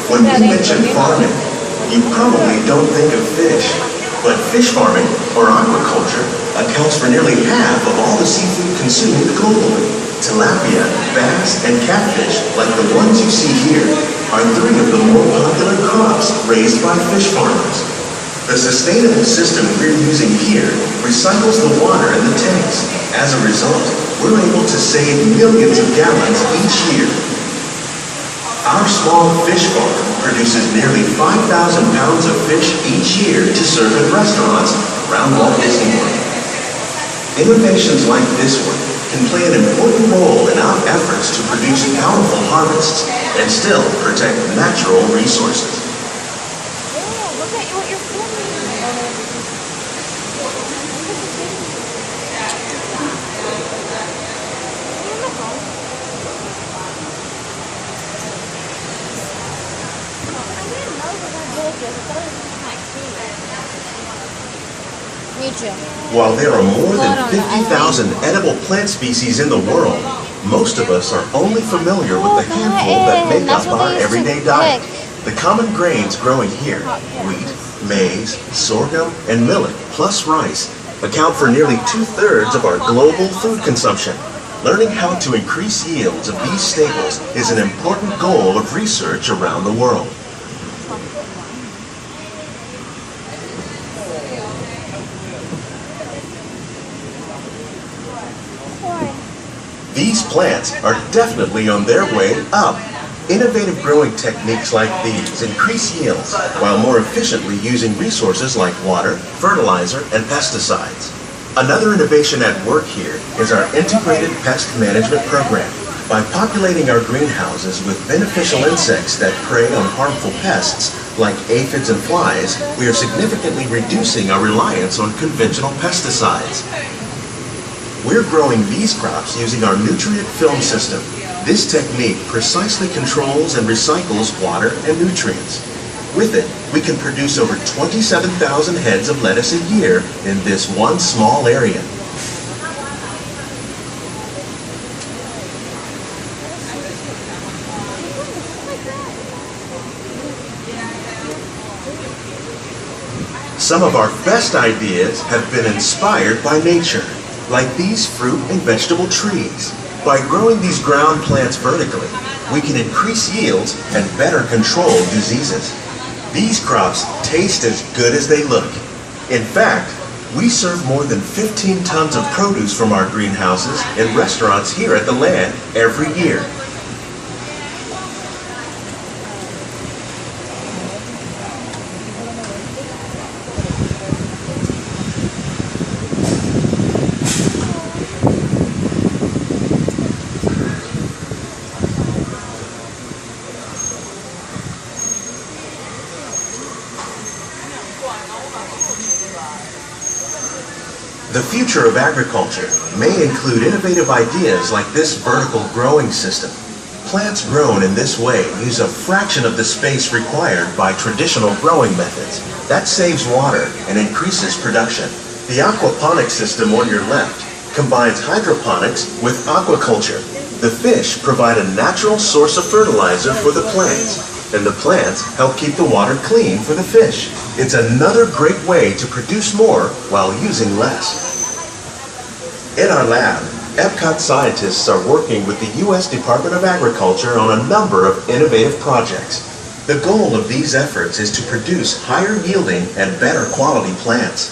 When we mention farming, you probably don't think of fish. But fish farming, or aquaculture, accounts for nearly half of all the seafood consumed globally. Tilapia, bass, and catfish, like the ones you see here, are three of the more popular crops raised by fish farmers. The sustainable system we're using here recycles the water in the tanks. As a result, we're able to save millions of gallons each year. Our small fish farm produces nearly 5,000 pounds of fish each year to serve at restaurants around Walt Disney World. Innovations like this one can play an important role in our efforts to produce powerful harvests and still protect natural resources. Look at what you're filming. While there are more than 50,000 edible plant species in the world, most of us are only familiar with the handful that make up our everyday diet. The common grains growing here, wheat, maize, sorghum, and millet, plus rice, account for nearly 2/3 of our global food consumption. Learning how to increase yields of these staples is an important goal of research around the world. These plants are definitely on their way up. Innovative growing techniques like these increase yields while more efficiently using resources like water, fertilizer, and pesticides. Another innovation at work here is our integrated pest management program. By populating our greenhouses with beneficial insects that prey on harmful pests like aphids and flies, we are significantly reducing our reliance on conventional pesticides. We're growing these crops using our nutrient film system. This technique precisely controls and recycles water and nutrients. With it, we can produce over 27,000 heads of lettuce a year in this one small area. Some of our best ideas have been inspired by nature, like these fruit and vegetable trees. By growing these ground plants vertically, we can increase yields and better control diseases. These crops taste as good as they look. In fact, we serve more than 15 tons of produce from our greenhouses in restaurants here at the Land every year. The future of agriculture may include innovative ideas like this vertical growing system. Plants grown in this way use a fraction of the space required by traditional growing methods. That saves water and increases production. The aquaponics system on your left combines hydroponics with aquaculture. The fish provide a natural source of fertilizer for the plants, and the plants help keep the water clean for the fish. It's another great way to produce more while using less. In our lab, Epcot scientists are working with the U.S. Department of Agriculture on a number of innovative projects. The goal of these efforts is to produce higher yielding and better quality plants.